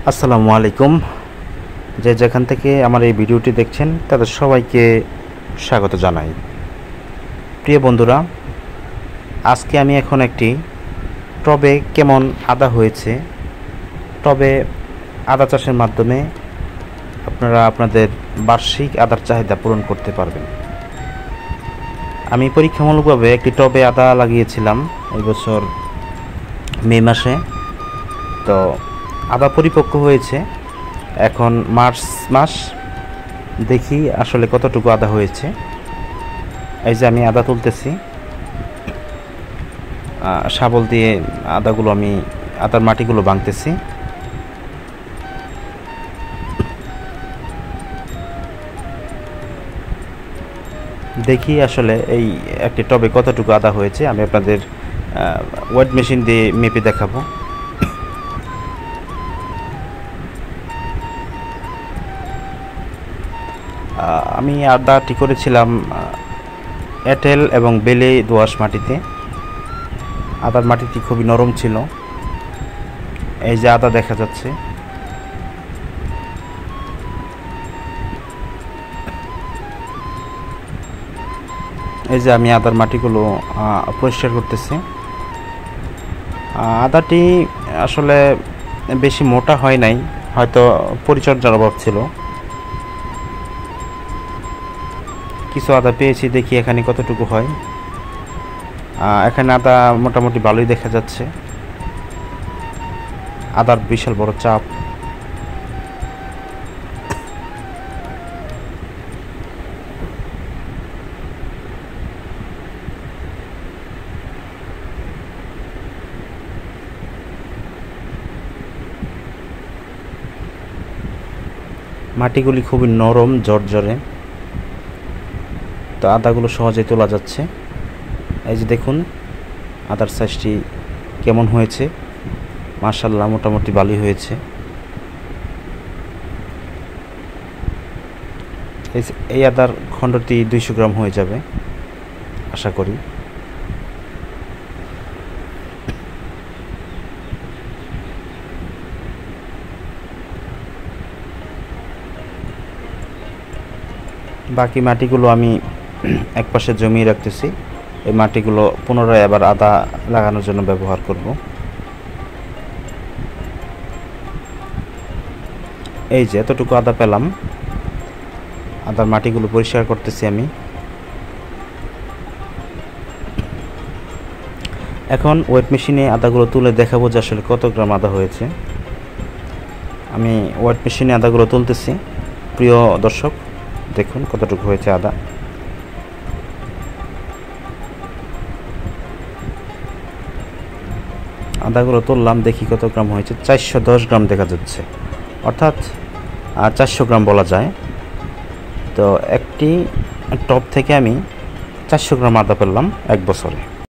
আসসালামু আলাইকুম। যে যেখান থেকে আমার এই ভিডিওটি দেখছেন তাদের সবাইকে স্বাগত জানাই। প্রিয় বন্ধুরা, আজকে আমি এখন একটি টবে কেমন আদা হয়েছে, টবে আদা চাষের মাধ্যমে আপনারা আপনাদের বার্ষিক আদার চাহিদা পূরণ করতে পারবেন। আমি পরীক্ষামূলকভাবে একটি টবে আদা লাগিয়েছিলাম এই বছর মে মাসে। তো আদা পরিপক্ক হয়েছে, এখন মার্চ মাস, দেখি আসলে কতটুকু আদা হয়েছে। এই যে আমি আদা তুলতেছি, শাবল দিয়ে আদার মাটিগুলো ভাঙতেছি। দেখি আসলে এই একটি টবে কতটুকু আদা হয়েছে। আমি আপনাদের ওয়েট মেশিন দিয়ে মেপে দেখাবো। আমি আদাটি করেছিলাম এঁটেল এবং বেলে দোআঁশ মাটিতে। আদার মাটিটি খুবই নরম ছিল। এই যে আদা দেখা যাচ্ছে। এই যে আমি আদার মাটিগুলো পরিষ্কার করতেছি। আদাটি আসলে বেশি মোটা হয় নাই, হয়তো পরিচর্যার অভাব ছিল। কিছু আদা পেয়েছি, দেখি এখানে কতটুকু হয়। এখানে আদা মোটামুটি ভালোই দেখা যাচ্ছে। আদার বিশাল বড় চাপ। মাটিগুলি খুবই নরম, ঝরঝরে। তো আদাগুলো সহজেই তোলা যাচ্ছে। এই যে দেখুন আদার সাইজটি কেমন হয়েছে। মাশাআল্লাহ, মোটামুটি ভালোই হয়েছে। এই আদার খণ্ডটি 200 গ্রাম হয়ে যাবে আশা করি। বাকি মাটিগুলো আমি একপাশে জমিয়ে রাখতেছি। এই মাটিগুলো পুনরায় আবার আদা লাগানোর জন্য ব্যবহার করব। এই যে এতটুকু আদা পেলাম। আদার মাটিগুলো পরিষ্কার করতেছি আমি। এখন ওয়েট মেশিনে আদাগুলো তুলে দেখাবো যে আসলে কত গ্রাম আদা হয়েছে। আমি ওয়েট মেশিনে আদাগুলো তুলতেছি। প্রিয় দর্শক, দেখুন কতটুকু হয়েছে আদা। আদাগুলো তুললাম, দেখি কত গ্রাম হয়েছে। 410 গ্রাম দেখা যাচ্ছে, অর্থাৎ 400 গ্রাম বলা যায়। তো একটি টব থেকে আমি 400 গ্রাম আদা পেলাম এক বছরে।